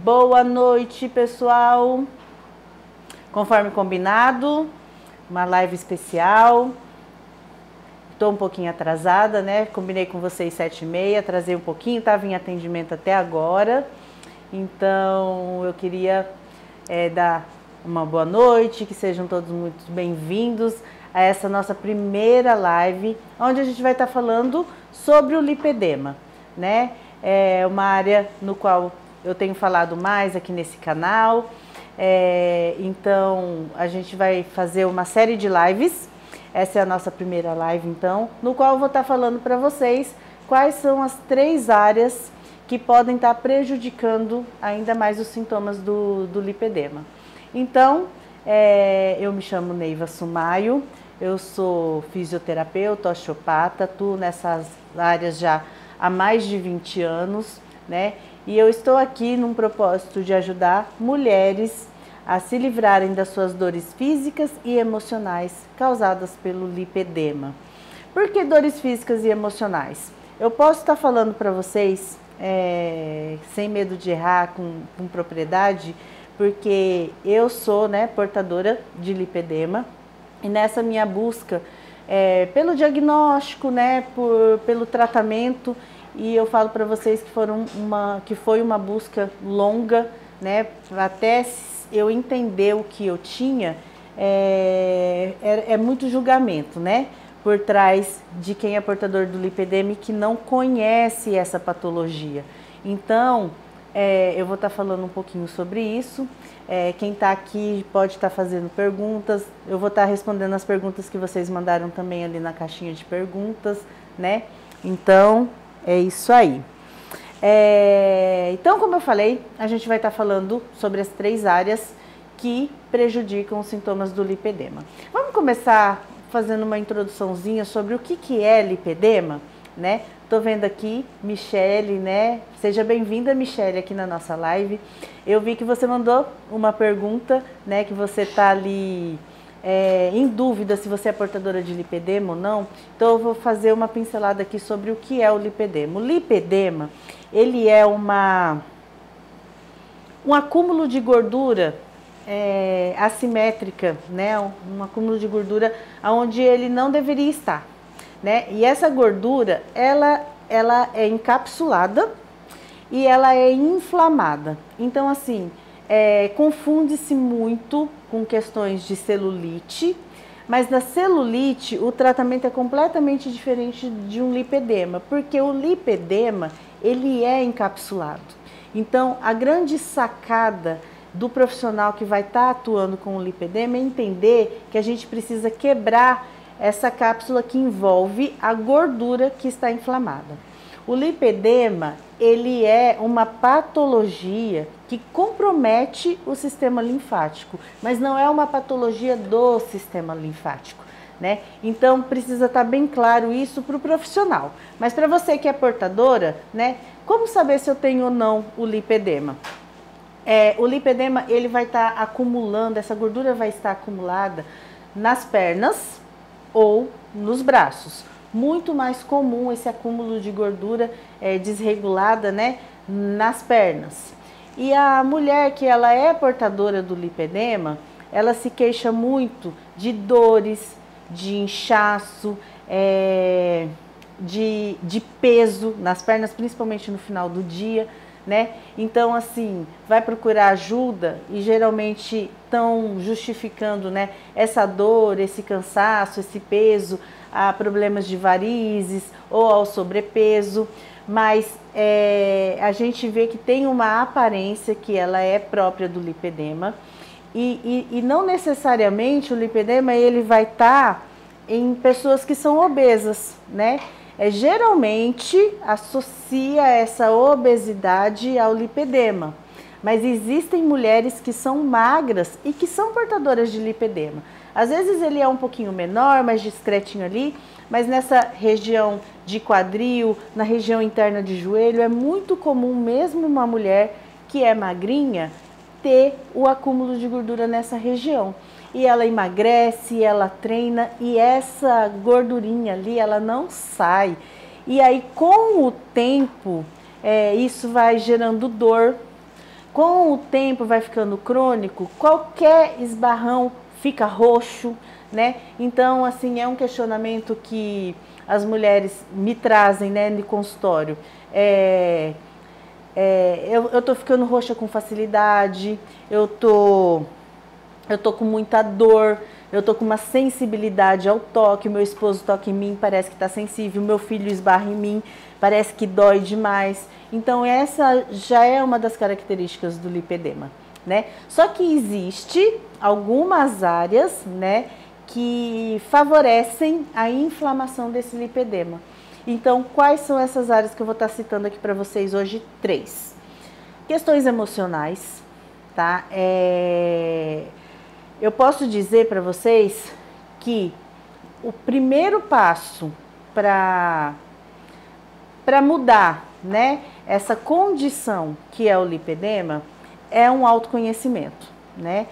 Boa noite, pessoal. Conforme combinado, uma live especial. Estou um pouquinho atrasada, né? Combinei com vocês 7h30, atrasei um pouquinho, estava em atendimento até agora. Então, eu queria dar uma boa noite, que sejam todos muito bem-vindos a essa nossa primeira live, onde a gente vai estar falando sobre o lipedema, né? É uma área no qual eu tenho falado mais aqui nesse canal. Então, a gente vai fazer uma série de lives. Essa é a nossa primeira live, então, no qual eu vou estar falando para vocês quais são as 3 áreas que podem estar prejudicando ainda mais os sintomas do lipedema. Então, eu me chamo Neiva Sumaio, eu sou fisioterapeuta, osteopata, atuo nessas áreas já há mais de 20 anos, né? E eu estou aqui num propósito de ajudar mulheres a se livrarem das suas dores físicas e emocionais causadas pelo lipedema. Por que dores físicas e emocionais? Eu posso estar falando para vocês, sem medo de errar, com propriedade, porque eu sou, né, portadora de lipedema, e nessa minha busca pelo diagnóstico, né, pelo tratamento, e eu falo para vocês que foi uma busca longa, né, até eu entender o que eu tinha, muito julgamento, né, por trás de quem é portador do lipedema e que não conhece essa patologia. Então, eu vou estar falando um pouquinho sobre isso. Quem está aqui pode estar fazendo perguntas, eu vou estar respondendo as perguntas que vocês mandaram também ali na caixinha de perguntas, né? Então, é isso aí. Então, como eu falei, a gente vai estar falando sobre as 3 áreas que prejudicam os sintomas do lipedema. Vamos começar fazendo uma introduçãozinha sobre o que é lipedema, né? Tô vendo aqui Michele, né? Seja bem-vinda, Michele, aqui na nossa live. Eu vi que você mandou uma pergunta, né? Que você tá ali em dúvida se você é portadora de lipedema ou não. Então eu vou fazer uma pincelada aqui sobre o que é o lipedema. O lipedema, ele é um acúmulo de gordura assimétrica, né? Um acúmulo de gordura onde ele não deveria estar, né? E essa gordura, ela é encapsulada e ela é inflamada. Então, assim, confunde-se muito com questões de celulite, mas na celulite o tratamento é completamente diferente de um lipedema, porque o lipedema, ele é encapsulado. Então, a grande sacada do profissional que vai estar atuando com o lipedema é entender que a gente precisa quebrar essa cápsula que envolve a gordura que está inflamada. O lipedema, ele é uma patologia que compromete o sistema linfático, mas não é uma patologia do sistema linfático, né? Então, precisa estar bem claro isso para o profissional. Mas para você que é portadora, né? Como saber se eu tenho ou não o lipedema? O lipedema, ele vai estar acumulando, essa gordura vai estar acumulada nas pernas ou nos braços. Muito mais comum esse acúmulo de gordura desregulada, né, nas pernas. E a mulher que ela é portadora do lipedema, ela se queixa muito de dores, de inchaço, de peso nas pernas, principalmente no final do dia, né? Então, assim, vai procurar ajuda e geralmente estão justificando, né, essa dor, esse cansaço, esse peso a problemas de varizes ou ao sobrepeso, mas a gente vê que tem uma aparência que ela é própria do lipedema e não necessariamente o lipedema ele vai estar em pessoas que são obesas, né? Geralmente associa essa obesidade ao lipedema, mas existem mulheres que são magras e que são portadoras de lipedema. Às vezes ele é um pouquinho menor, mais discretinho ali, mas nessa região de quadril, na região interna de joelho, é muito comum mesmo uma mulher que é magrinha ter o acúmulo de gordura nessa região. E ela emagrece, ela treina e essa gordurinha ali, ela não sai. E aí, com o tempo, isso vai gerando dor, Com o tempo vai ficando crônico, qualquer esbarrão fica roxo, né? Então, assim, é um questionamento que as mulheres me trazem, né, no consultório. Eu tô ficando roxa com facilidade, eu tô com muita dor, eu tô com uma sensibilidade ao toque, meu esposo toca em mim, parece que tá sensível, meu filho esbarra em mim, parece que dói demais. Então essa já é uma das características do lipedema, né? Só que existe algumas áreas, né, que favorecem a inflamação desse lipedema. Então, quais são essas áreas que eu vou estar citando aqui para vocês hoje? 3. Questões emocionais, tá? Eu posso dizer para vocês que o primeiro passo para mudar, né, essa condição que é o lipedema é um autoconhecimento, né?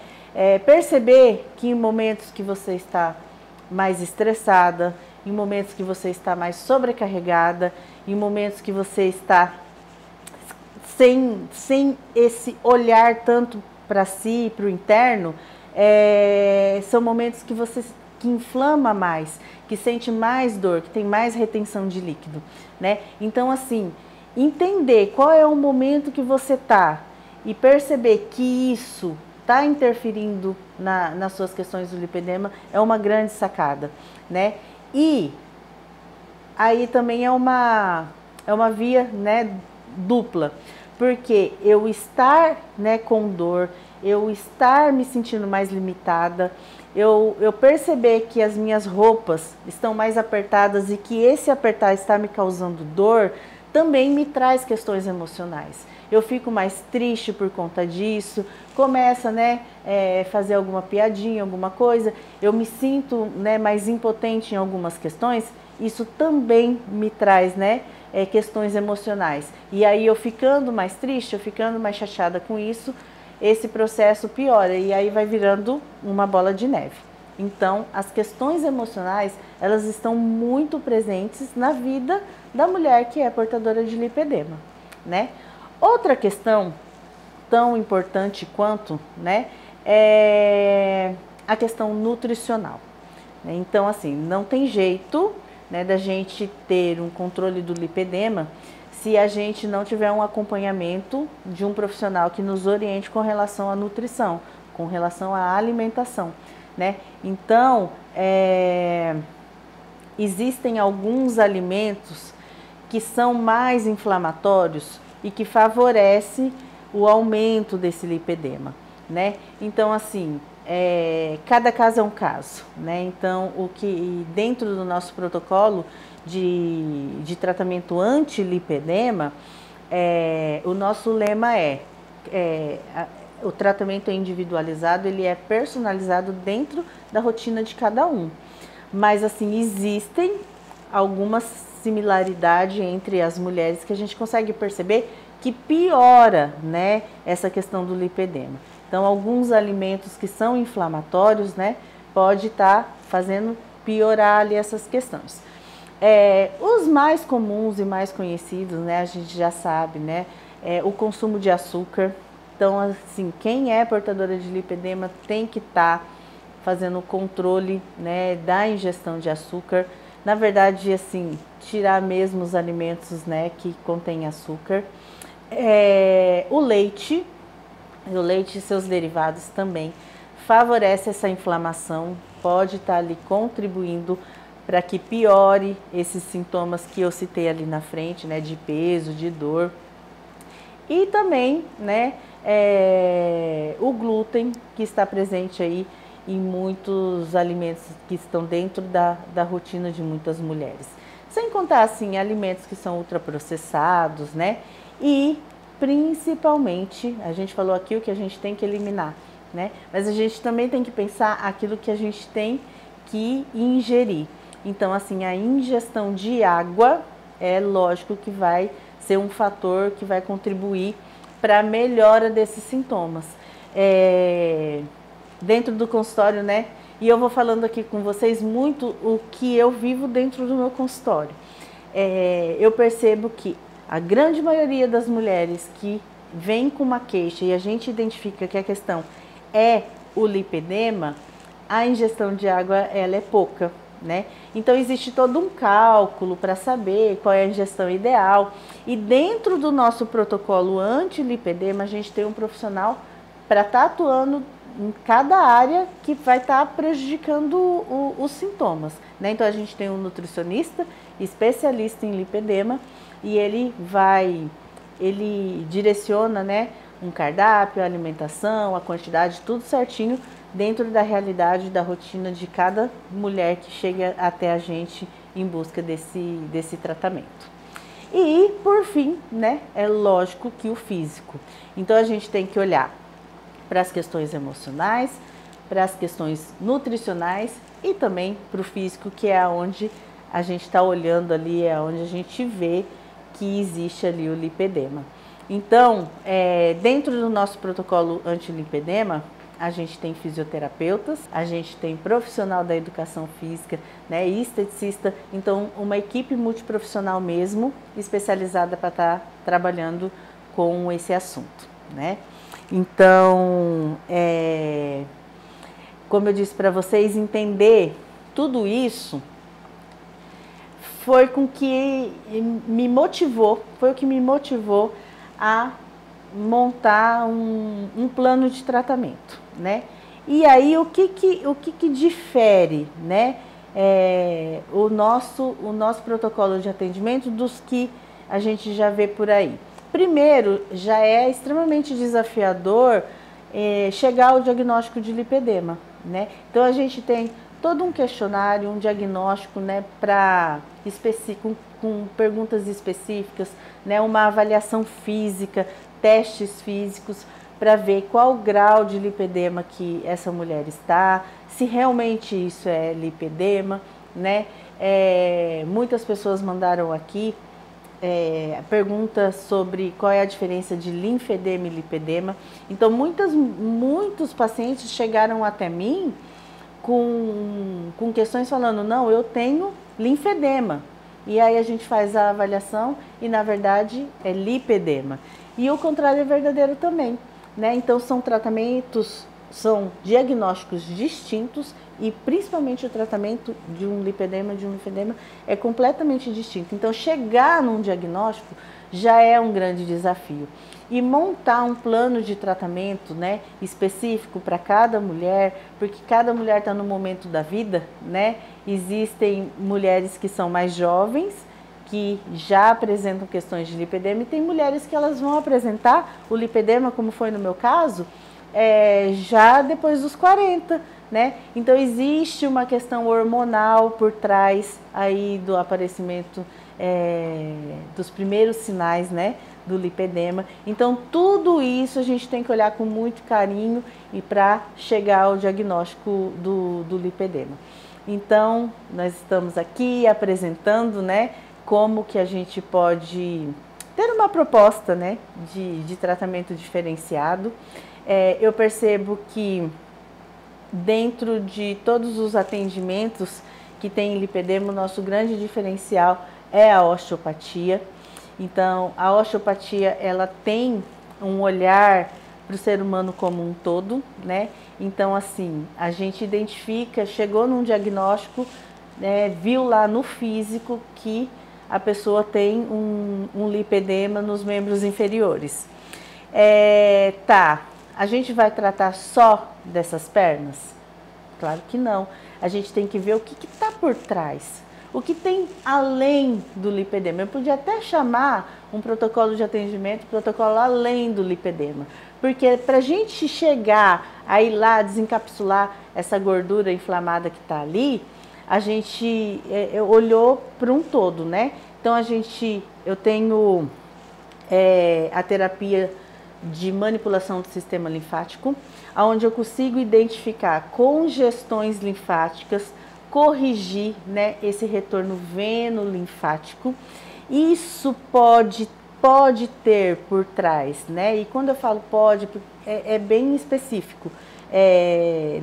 Perceber que em momentos que você está mais estressada, em momentos que você está mais sobrecarregada, em momentos que você está sem esse olhar tanto para si, para o interno, são momentos que você que inflama mais, que sente mais dor, que tem mais retenção de líquido, né? Então, assim, entender qual é o momento que você tá e perceber que isso está interferindo nas suas questões do lipedema é uma grande sacada, né? E aí também é uma via, né, dupla, porque eu estar, né, com dor, eu estar me sentindo mais limitada, eu perceber que as minhas roupas estão mais apertadas e que esse apertar está me causando dor, também me traz questões emocionais. Eu fico mais triste por conta disso, começa, né, fazer alguma piadinha, alguma coisa, eu me sinto, né, mais impotente em algumas questões, isso também me traz, né, questões emocionais. E aí eu ficando mais triste, eu ficando mais chateada com isso, esse processo piora e aí vai virando uma bola de neve. Então, as questões emocionais, elas estão muito presentes na vida da mulher que é portadora de lipedema, né? Outra questão tão importante quanto, né, é a questão nutricional. Então, assim, não tem jeito, né, da gente ter um controle do lipedema se a gente não tiver um acompanhamento de um profissional que nos oriente com relação à nutrição, com relação à alimentação, né? Então, existem alguns alimentos que são mais inflamatórios e que favorecem o aumento desse lipedema, né? Então, assim, cada caso é um caso, né? Então, o que dentro do nosso protocolo de tratamento anti-lipedema, o nosso lema o tratamento é individualizado, ele é personalizado dentro da rotina de cada um. Mas, assim, existem algumas similaridades entre as mulheres que a gente consegue perceber que piora, né, essa questão do lipedema. Então, alguns alimentos que são inflamatórios, né, pode estar fazendo piorar ali essas questões. Os mais comuns e mais conhecidos, né, a gente já sabe, né, o consumo de açúcar. Então, assim, quem é portadora de lipedema tem que estar fazendo o controle, né, da ingestão de açúcar. Na verdade, assim, tirar mesmo os alimentos, né, que contêm açúcar. O leite e seus derivados também favorece essa inflamação, pode estar ali contribuindo para que piore esses sintomas que eu citei ali na frente, né, de peso, de dor. E também, né, o glúten, que está presente aí em muitos alimentos que estão dentro da rotina de muitas mulheres. Sem contar, assim, alimentos que são ultraprocessados, né, e principalmente, a gente falou aqui o que a gente tem que eliminar, né, mas a gente também tem que pensar aquilo que a gente tem que ingerir. Então, assim, a ingestão de água é lógico que vai ser um fator que vai contribuir para a melhora desses sintomas. Dentro do consultório, né? E eu vou falando aqui com vocês muito o que eu vivo dentro do meu consultório. Eu percebo que a grande maioria das mulheres que vem com uma queixa e a gente identifica que a questão é o lipedema, a ingestão de água ela é pouca, né? Então existe todo um cálculo para saber qual é a ingestão ideal. E dentro do nosso protocolo anti-lipedema, a gente tem um profissional para estar atuando em cada área que vai estar prejudicando os sintomas, né? Então a gente tem um nutricionista especialista em lipedema e ele direciona, né, um cardápio, a alimentação, a quantidade, tudo certinho dentro da realidade da rotina de cada mulher que chega até a gente em busca desse tratamento. E, por fim, né, é lógico que o físico. Então a gente tem que olhar para as questões emocionais, para as questões nutricionais e também para o físico, que é onde a gente está olhando ali, é onde a gente vê que existe ali o lipedema. Então, dentro do nosso protocolo anti-lipedema, a gente tem fisioterapeutas, a gente tem profissional da educação física, né, esteticista, então uma equipe multiprofissional mesmo, especializada para estar trabalhando com esse assunto, né? Então, como eu disse para vocês, entender tudo isso foi o que me motivou a montar um plano de tratamento, né? E aí o que difere, né, o nosso protocolo de atendimento dos que a gente já vê por aí? Primeiro, já é extremamente desafiador chegar ao diagnóstico de lipedema, né? Então a gente tem todo um questionário, um diagnóstico, né, com perguntas específicas, né, uma avaliação física, testes físicos para ver qual o grau de lipedema que essa mulher está, se realmente isso é lipedema, né? Muitas pessoas mandaram aqui perguntas sobre qual é a diferença de linfedema e lipedema. Então muitos pacientes chegaram até mim com questões falando, não, eu tenho linfedema. E aí a gente faz a avaliação e na verdade é lipedema. E o contrário é verdadeiro também, né? Então são diagnósticos distintos e principalmente o tratamento de um lipedema, é completamente distinto. Então chegar num diagnóstico já é um grande desafio. E montar um plano de tratamento, né, específico para cada mulher, porque cada mulher está no momento da vida, né? Existem mulheres que são mais jovens, que já apresentam questões de lipedema, e tem mulheres que elas vão apresentar o lipedema, como foi no meu caso, já depois dos 40, né? Então existe uma questão hormonal por trás aí do aparecimento dos primeiros sinais, né, do lipedema. Então tudo isso a gente tem que olhar com muito carinho e para chegar ao diagnóstico do lipedema. Então nós estamos aqui apresentando, né, como que a gente pode ter uma proposta, né, de tratamento diferenciado. Eu percebo que dentro de todos os atendimentos que tem lipedema, o nosso grande diferencial é a osteopatia. Então, a osteopatia, ela tem um olhar para o ser humano como um todo, né? Então, assim, a gente identifica, chegou num diagnóstico, né, viu lá no físico que a pessoa tem um lipedema nos membros inferiores. A gente vai tratar só dessas pernas? Claro que não. A gente tem que ver o que está por trás. O que tem além do lipedema? Eu podia até chamar um protocolo de atendimento, protocolo além do lipedema. Porque para a gente chegar a ir lá desencapsular essa gordura inflamada que está ali, a gente olhou para um todo, né? Então eu tenho a terapia de manipulação do sistema linfático, onde eu consigo identificar congestões linfáticas, corrigir, né, esse retorno veno-linfático. Isso pode ter por trás, né? E quando eu falo pode, é bem específico.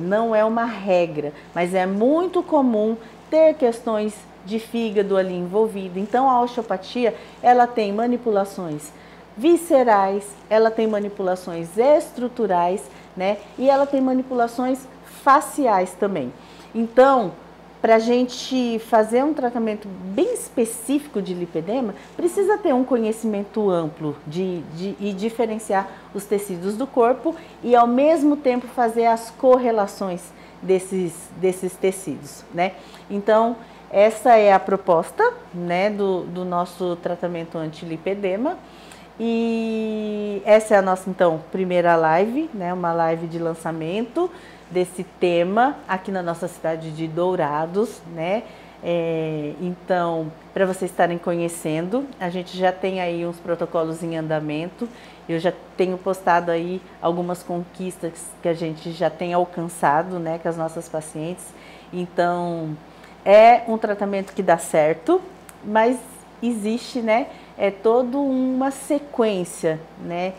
Não é uma regra, mas é muito comum ter questões de fígado ali envolvido. Então a osteopatia, ela tem manipulações viscerais, ela tem manipulações estruturais, né? E ela tem manipulações faciais também. Então, para a gente fazer um tratamento bem específico de lipedema, precisa ter um conhecimento amplo e diferenciar os tecidos do corpo e ao mesmo tempo fazer as correlações desses tecidos, né? Então, essa é a proposta, né, do nosso tratamento anti-lipedema. E essa é a nossa, então, primeira live, né, uma live de lançamento desse tema aqui na nossa cidade de Dourados, né? Então, para vocês estarem conhecendo, a gente já tem aí uns protocolos em andamento. Eu já tenho postado aí algumas conquistas que a gente já tem alcançado, né, com as nossas pacientes. Então, é um tratamento que dá certo, mas existe, né, toda uma sequência, né,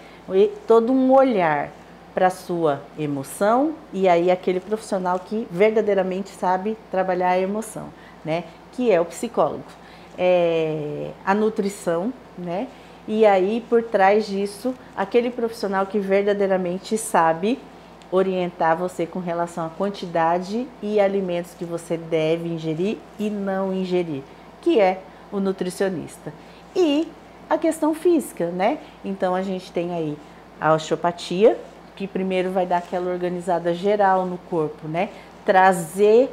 todo um olhar para a sua emoção e aí aquele profissional que verdadeiramente sabe trabalhar a emoção, né, que é o psicólogo, a nutrição, né, e aí por trás disso aquele profissional que verdadeiramente sabe orientar você com relação à quantidade e alimentos que você deve ingerir e não ingerir, que é o nutricionista. E a questão física, né? Então a gente tem aí a osteopatia, que primeiro vai dar aquela organizada geral no corpo, né? Trazer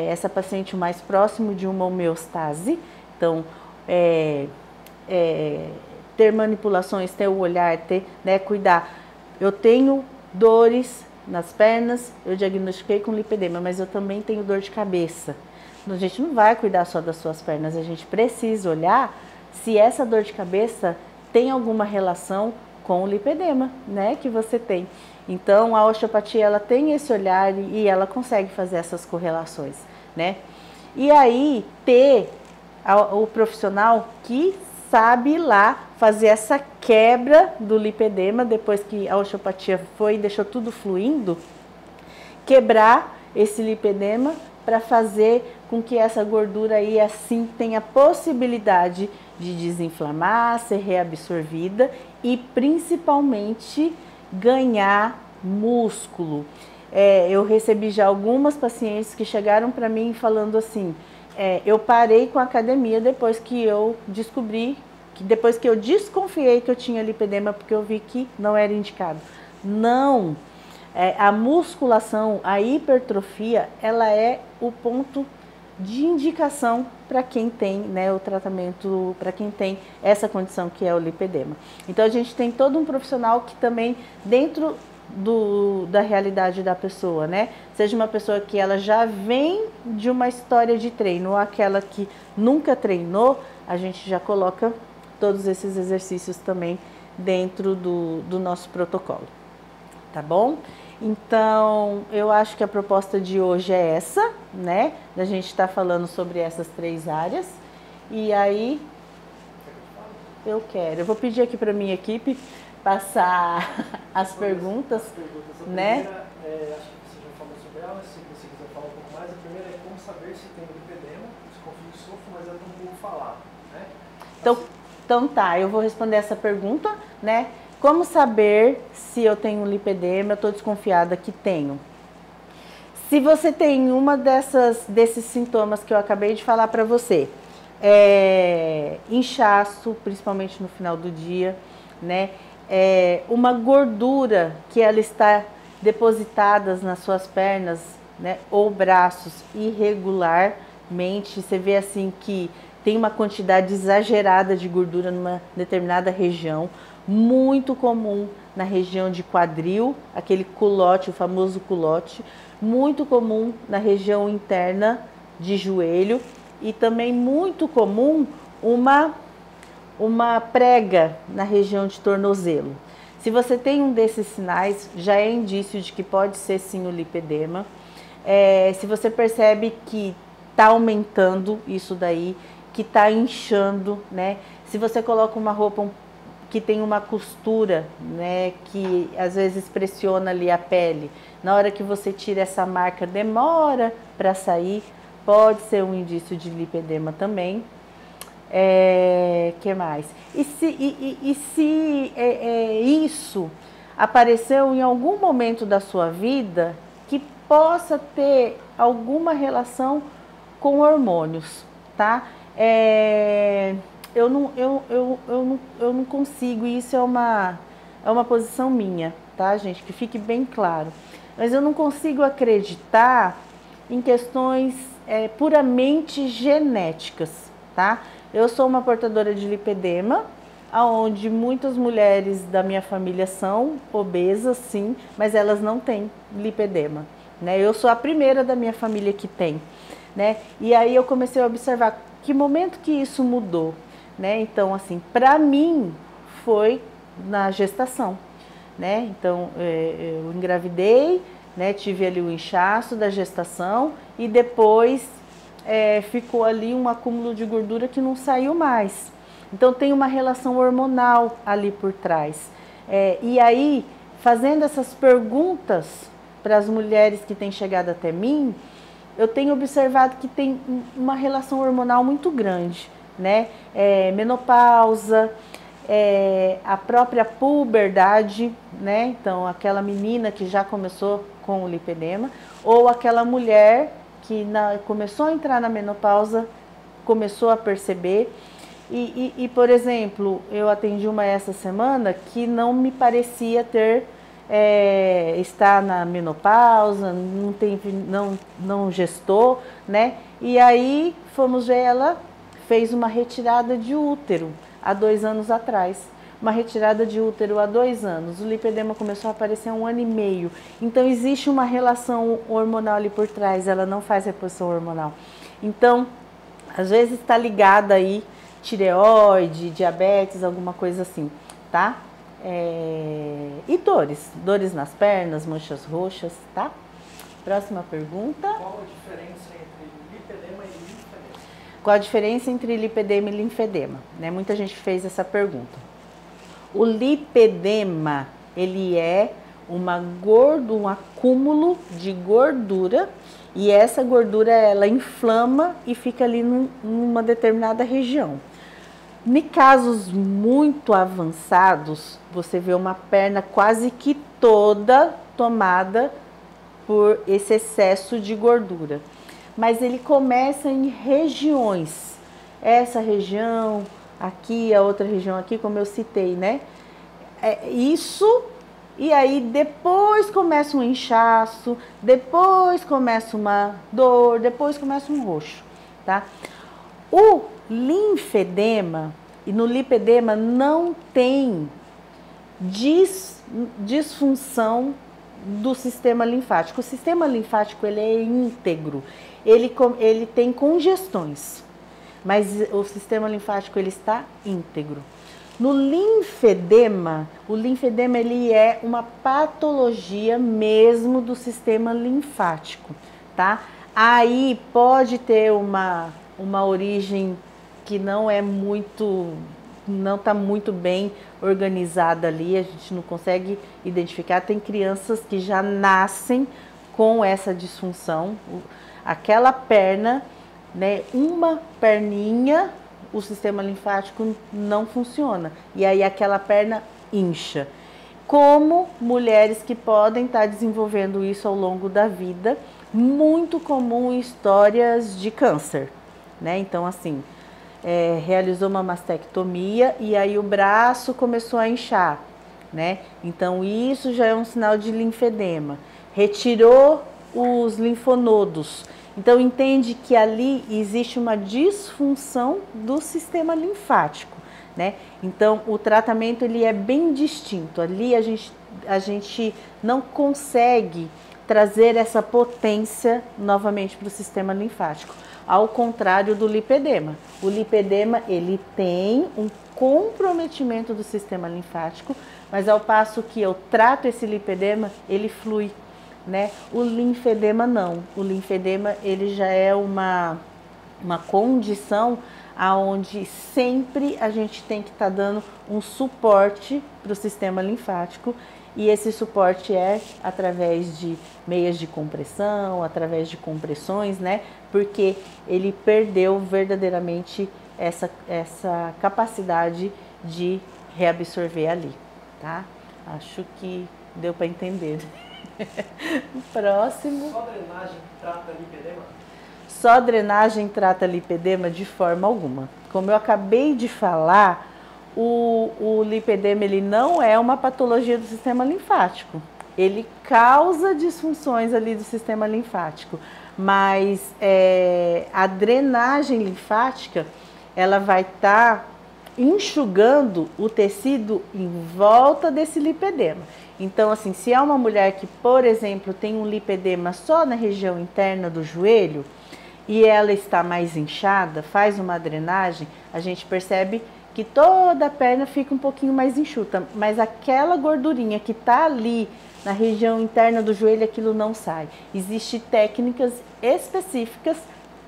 essa paciente o mais próximo de uma homeostase. Então, ter manipulações, ter o olhar, né, cuidar. Eu tenho dores nas pernas, eu diagnostiquei com lipedema, mas eu também tenho dor de cabeça. A gente não vai cuidar só das suas pernas, a gente precisa olhar se essa dor de cabeça tem alguma relação com o lipedema, né, que você tem. Então, a osteopatia, ela tem esse olhar e ela consegue fazer essas correlações, né? E aí, ter o profissional que sabe lá fazer essa quebra do lipedema, depois que a osteopatia foi e deixou tudo fluindo, quebrar esse lipedema para fazer com que essa gordura aí assim tenha possibilidade de desinflamar, ser reabsorvida e principalmente ganhar músculo. Eu recebi já algumas pacientes que chegaram para mim falando assim, eu parei com a academia depois que eu descobri, depois que eu desconfiei que eu tinha lipedema, porque eu vi que não era indicado. Não! A musculação, a hipertrofia, ela é o ponto de indicação para quem tem, né, o tratamento, para quem tem essa condição que é o lipedema. Então a gente tem todo um profissional que também, dentro da realidade da pessoa, né, seja uma pessoa que ela já vem de uma história de treino, ou aquela que nunca treinou, a gente já coloca todos esses exercícios também dentro do nosso protocolo, tá bom? Então, eu acho que a proposta de hoje é essa, né? Da gente estar falando sobre essas 3 áreas. E aí, eu vou pedir aqui para minha equipe passar as perguntas, né? Primeira, acho que você já falou sobre ela, se você quiser falar um pouco mais. A primeira é como saber se tem lipedema, desconfio que sofro, mas é tão pouco falar, né? Então tá, eu vou responder essa pergunta, né? Como saber se eu tenho lipedema? Eu estou desconfiada que tenho. Se você tem uma desses sintomas que eu acabei de falar para você, inchaço, principalmente no final do dia, né? Uma gordura que ela está depositada nas suas pernas, né? Ou braços irregularmente, você vê assim que tem uma quantidade exagerada de gordura numa determinada região, muito comum na região de quadril, aquele culote, o famoso culote, muito comum na região interna de joelho e também muito comum uma prega na região de tornozelo. Se você tem um desses sinais, já é indício de que pode ser sim o lipedema. Se você percebe que está aumentando isso daí, que está inchando, né? Se você coloca uma roupa que tem uma costura, né, que às vezes pressiona ali a pele, na hora que você tira essa marca, demora para sair, pode ser um indício de lipedema também. Que mais? Isso apareceu em algum momento da sua vida que possa ter alguma relação com hormônios, tá? Eu não consigo, isso é uma posição minha, tá, gente? Que fique bem claro. Mas eu não consigo acreditar em questões puramente genéticas, tá? Eu sou uma portadora de lipedema, onde muitas mulheres da minha família são obesas, sim, mas elas não têm lipedema, né? Eu sou a primeira da minha família que tem, né? E aí eu comecei a observar que momento que isso mudou, né? Então, assim, para mim foi na gestação, né? Então, eu engravidei, né? Tive ali o inchaço da gestação e depois ficou ali um acúmulo de gordura que não saiu mais. Então tem uma relação hormonal ali por trás. E aí, fazendo essas perguntas para as mulheres que têm chegado até mim, eu tenho observado que tem uma relação hormonal muito grande, né? Menopausa, a própria puberdade, né? Então aquela menina que já começou com o lipedema, ou aquela mulher que começou a entrar na menopausa, começou a perceber. Por exemplo, eu atendi uma essa semana que não me parecia estar na menopausa, não gestou, né? E aí fomos ver, ela fez uma retirada de útero há 2 anos atrás. Uma retirada de útero há 2 anos. O lipedema começou a aparecer há 1 ano e meio. Então existe uma relação hormonal ali por trás, ela não faz reposição hormonal. Então, às vezes está ligada aí tireoide, diabetes, alguma coisa assim, tá? E dores nas pernas, manchas roxas, tá? Próxima pergunta. Qual a diferença entre lipedema e linfedema? Qual a diferença entre lipedema e linfedema? Né? Muita gente fez essa pergunta. O lipedema, ele é um acúmulo de gordura, e essa gordura ela inflama e fica ali numa determinada região. Em casos muito avançados, você vê uma perna quase que toda tomada por esse excesso de gordura. Mas ele começa em regiões. Essa região aqui, a outra região aqui, como eu citei, né? E aí depois começa um inchaço, depois começa uma dor, depois começa um roxo, tá? O linfedema e no lipedema não tem disfunção do sistema linfático. O sistema linfático ele é íntegro, ele tem congestões, mas o sistema linfático ele está íntegro. No linfedema, o linfedema ele é uma patologia mesmo do sistema linfático, tá? Aí pode ter uma origem que não está muito bem organizada ali, a gente não consegue identificar. Tem crianças que já nascem com essa disfunção, aquela perna, né, uma perninha, o sistema linfático não funciona, e aí aquela perna incha. Como mulheres que podem estar desenvolvendo isso ao longo da vida, muito comum em histórias de câncer, né? Então, assim, realizou uma mastectomia e aí o braço começou a inchar, né? Então, isso já é um sinal de linfedema. Retirou os linfonodos. Então, entende que ali existe uma disfunção do sistema linfático, né? Então, o tratamento ele é bem distinto. Ali a gente não consegue trazer essa potência novamente para o sistema linfático, ao contrário do lipedema. O lipedema ele tem um comprometimento do sistema linfático, mas ao passo que eu trato esse lipedema, ele flui, né? O linfedema não. O linfedema ele já é uma condição aonde sempre a gente tem que estar dando um suporte para o sistema linfático, e esse suporte é através de meias de compressão, através de compressões, né? Porque ele perdeu verdadeiramente essa capacidade de reabsorver ali, tá? Acho que deu para entender. Próximo. Só drenagem trata lipedema? Só drenagem trata lipedema de forma alguma. Como eu acabei de falar, o lipedema ele não é uma patologia do sistema linfático. Ele causa disfunções ali do sistema linfático, mas a drenagem linfática ela vai estar enxugando o tecido em volta desse lipedema. Então, assim, se é uma mulher que, por exemplo, tem um lipedema só na região interna do joelho e ela está mais inchada, faz uma drenagem, a gente percebe que toda a perna fica um pouquinho mais enxuta, mas aquela gordurinha que está ali na região interna do joelho, aquilo não sai. Existem técnicas específicas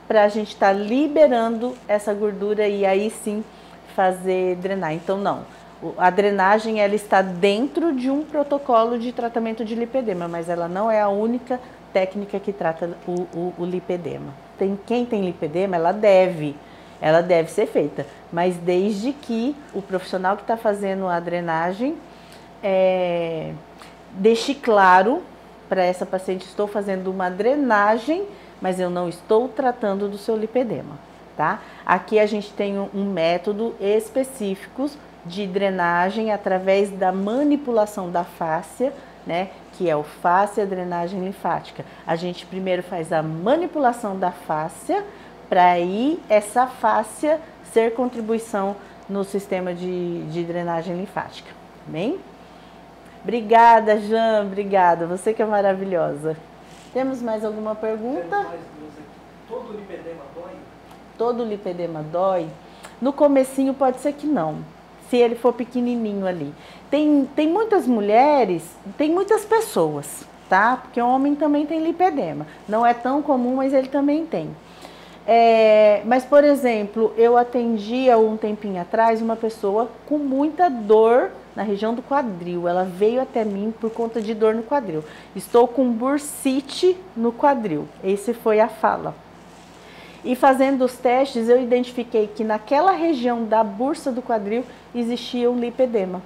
para a gente estar liberando essa gordura e aí sim fazer drenar. Então não, a drenagem ela está dentro de um protocolo de tratamento de lipedema, mas ela não é a única técnica que trata o lipedema. Quem tem lipedema, ela deve ser feita, mas desde que o profissional que está fazendo a drenagem deixe claro para essa paciente: estou fazendo uma drenagem, mas eu não estou tratando do seu lipedema, tá? Aqui a gente tem um método específico de drenagem através da manipulação da fáscia, né? Que é o fáscia drenagem linfática. A gente primeiro faz a manipulação da fáscia para aí essa fáscia ser contribuição no sistema de drenagem linfática, bem? Obrigada, Jan, obrigada, você que é maravilhosa. Temos mais alguma pergunta? Temos mais duas aqui. Todo lipedema dói? Todo lipedema dói? No comecinho pode ser que não, se ele for pequenininho ali. Tem muitas mulheres, tem muitas pessoas, tá? Porque o homem também tem lipedema. Não é tão comum, mas ele também tem. Mas, por exemplo, eu atendi há um tempinho atrás uma pessoa com muita dor na região do quadril. Ela veio até mim por conta de dor no quadril. Estou com bursite no quadril. Esse foi a fala. E fazendo os testes, eu identifiquei que naquela região da bursa do quadril existia um lipedema.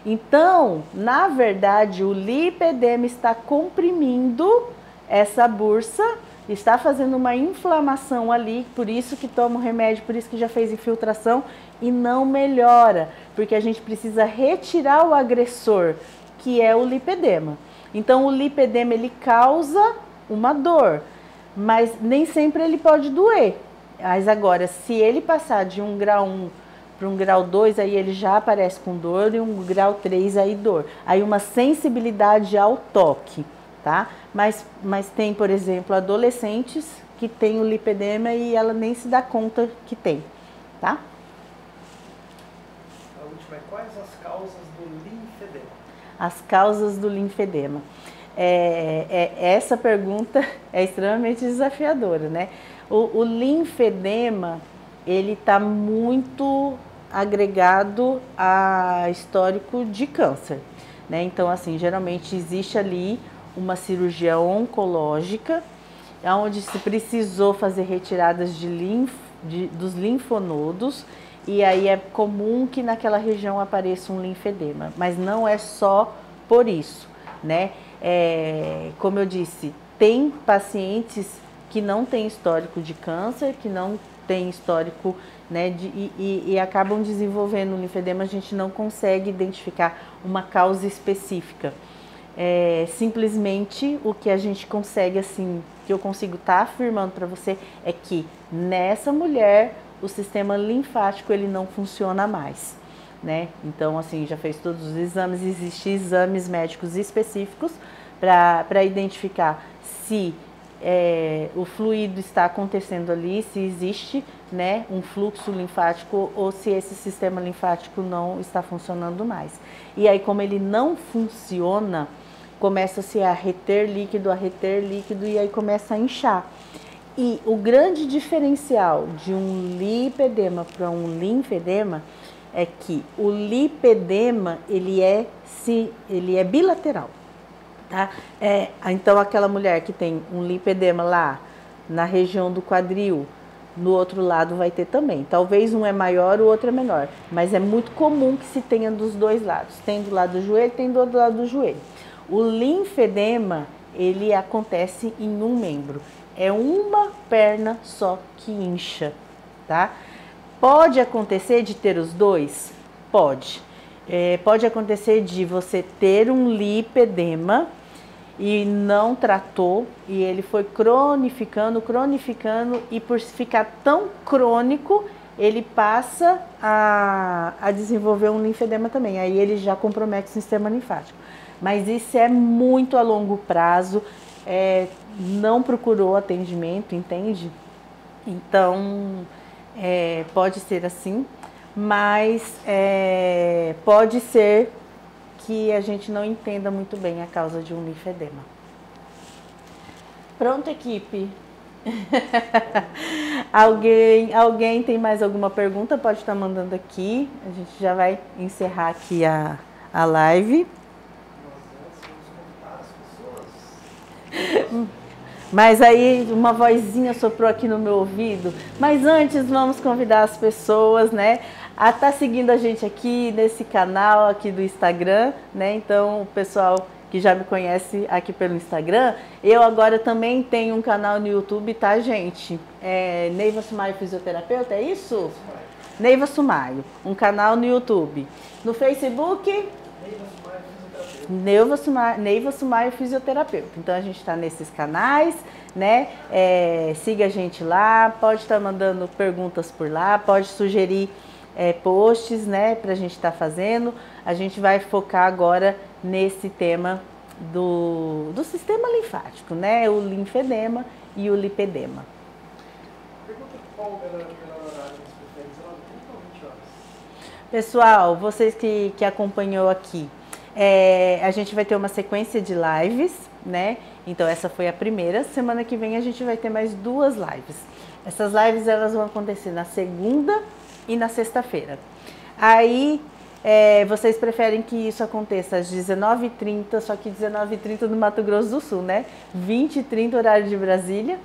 Então, na verdade, o lipedema está comprimindo essa bursa, está fazendo uma inflamação ali, por isso que toma o remédio, por isso que já fez infiltração e não melhora, porque a gente precisa retirar o agressor, que é o lipedema. Então, o lipedema ele causa uma dor, mas nem sempre ele pode doer. Mas agora, se ele passar de um grau 1 para um grau 2, aí ele já aparece com dor, e um grau 3 aí dor. Aí uma sensibilidade ao toque, tá? Mas tem, por exemplo, adolescentes que têm o lipedema e ela nem se dá conta que tem, tá? A última é: quais as causas do linfedema? As causas do linfedema. Essa pergunta é extremamente desafiadora, né? O linfedema, ele está muito agregado a histórico de câncer, né? Então, assim, geralmente existe ali uma cirurgia oncológica, onde se precisou fazer retiradas dos linfonodos, e aí é comum que naquela região apareça um linfedema, mas não é só por isso, né? Como eu disse, tem pacientes que não têm histórico de câncer, que não têm histórico, né, e acabam desenvolvendo um linfedema. A gente não consegue identificar uma causa específica. Simplesmente o que a gente consegue, assim, que eu consigo estar afirmando para você, é que nessa mulher o sistema linfático ele não funciona mais, né? Então, assim, já fez todos os exames, existem exames médicos específicos para identificar se o fluido está acontecendo ali, se existe, né, um fluxo linfático ou se esse sistema linfático não está funcionando mais. E aí, como ele não funciona, começa-se a reter líquido, e aí começa a inchar. E o grande diferencial de um lipedema para um linfedema é que o lipedema ele é bilateral. Tá? Então aquela mulher que tem um lipedema lá na região do quadril, no outro lado vai ter também. Talvez um é maior, o outro é menor, mas é muito comum que se tenha dos dois lados. Tem do lado do joelho, tem do outro lado do joelho. O linfedema, ele acontece em um membro. É uma perna só que incha, tá? Pode acontecer de ter os dois? Pode. Pode acontecer de você ter um lipedema e não tratou, e ele foi cronificando, e por ficar tão crônico, ele passa a desenvolver um linfedema também. Aí ele já compromete o sistema linfático. Mas isso é muito a longo prazo, não procurou atendimento, entende? Então, pode ser assim, mas pode ser que a gente não entenda muito bem a causa de um linfedema. Pronto, equipe? Alguém tem mais alguma pergunta? Pode estar mandando aqui. A gente já vai encerrar aqui a live. Mas aí uma vozinha soprou aqui no meu ouvido. Mas antes vamos convidar as pessoas, né, a estar seguindo a gente aqui nesse canal aqui do Instagram, né? Então o pessoal que já me conhece aqui pelo Instagram, eu agora também tenho um canal no YouTube, tá, gente? Neiva Sumaio Fisioterapeuta, é isso? Neiva Sumaio, um canal no YouTube. No Facebook, Neiva Sumaio Fisioterapeuta. Então a gente está nesses canais, né? Siga a gente lá, pode estar mandando perguntas por lá, pode sugerir posts, né, para a gente estar fazendo. A gente vai focar agora nesse tema do sistema linfático, né? O linfedema e o lipedema. Pergunta qual o melhor horário que você prefere, 19h30 ou 20 horas? Pessoal, vocês que acompanhou aqui, a gente vai ter uma sequência de lives, né? Então essa foi a primeira. Semana que vem a gente vai ter mais 2 lives. Essas lives elas vão acontecer na segunda e na sexta-feira. Aí vocês preferem que isso aconteça às 19h30, só que 19h30 no Mato Grosso do Sul, né? 20h30 horário de Brasília,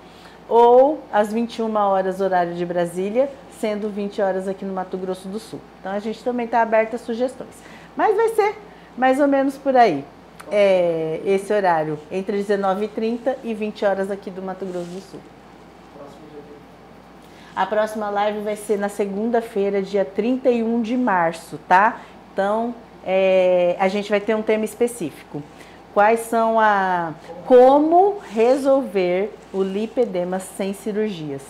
ou às 21 horas horário de Brasília, sendo 20 horas aqui no Mato Grosso do Sul. Então a gente também está aberto a sugestões. Mas vai ser mais ou menos por aí, esse horário, entre 19h30 e 20 horas aqui do Mato Grosso do Sul. A próxima live vai ser na segunda-feira, dia 31 de março, tá? Então, a gente vai ter um tema específico. Quais são como resolver o lipedema sem cirurgias?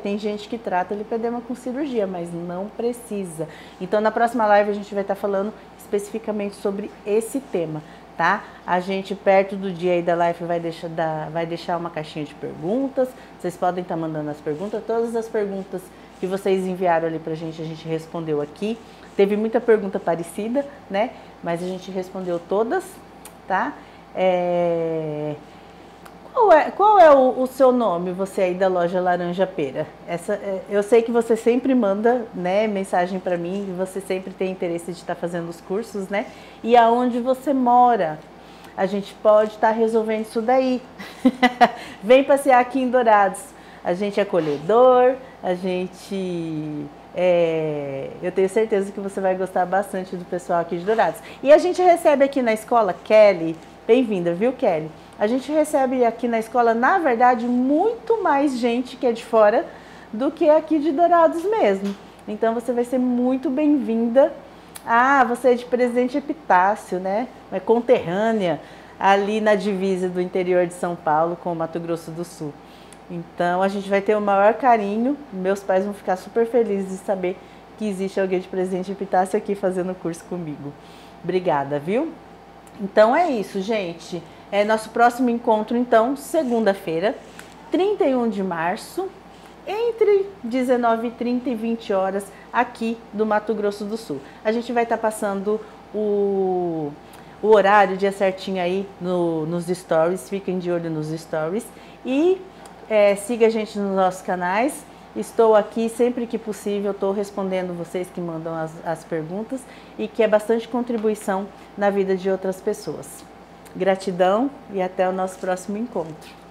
Tem gente que trata o lipedema com cirurgia, mas não precisa. Então, na próxima live a gente vai estar falando especificamente sobre esse tema, tá? A gente, perto do dia aí da live, vai deixar uma caixinha de perguntas. Vocês podem estar mandando as perguntas. Todas as perguntas que vocês enviaram ali pra gente, a gente respondeu aqui. Teve muita pergunta parecida, né? Mas a gente respondeu todas, tá? Qual é o seu nome, você aí da loja Laranja Pera? Eu sei que você sempre manda, né, mensagem para mim, e você sempre tem interesse de estar fazendo os cursos, né? E aonde você mora? A gente pode estar resolvendo isso daí. Vem passear aqui em Dourados. A gente é acolhedor, eu tenho certeza que você vai gostar bastante do pessoal aqui de Dourados. E a gente recebe aqui na escola, Kelly, bem-vinda, viu, Kelly? A gente recebe aqui na escola, na verdade, muito mais gente que é de fora do que aqui de Dourados mesmo. Então você vai ser muito bem-vinda. Você é de Presidente Epitácio, né? É conterrânea ali na divisa do interior de São Paulo com o Mato Grosso do Sul. Então a gente vai ter o maior carinho. Meus pais vão ficar super felizes de saber que existe alguém de Presidente Epitácio aqui fazendo curso comigo. Obrigada, viu? Então é isso, gente. Nosso próximo encontro, então, segunda-feira, 31 de março, entre 19h30 e 20 horas, aqui do Mato Grosso do Sul. A gente vai estar passando o horário, dia certinho aí nos stories, fiquem de olho nos stories. E siga a gente nos nossos canais. Estou aqui sempre que possível, estou respondendo vocês que mandam as perguntas e que é bastante contribuição na vida de outras pessoas. Gratidão e até o nosso próximo encontro.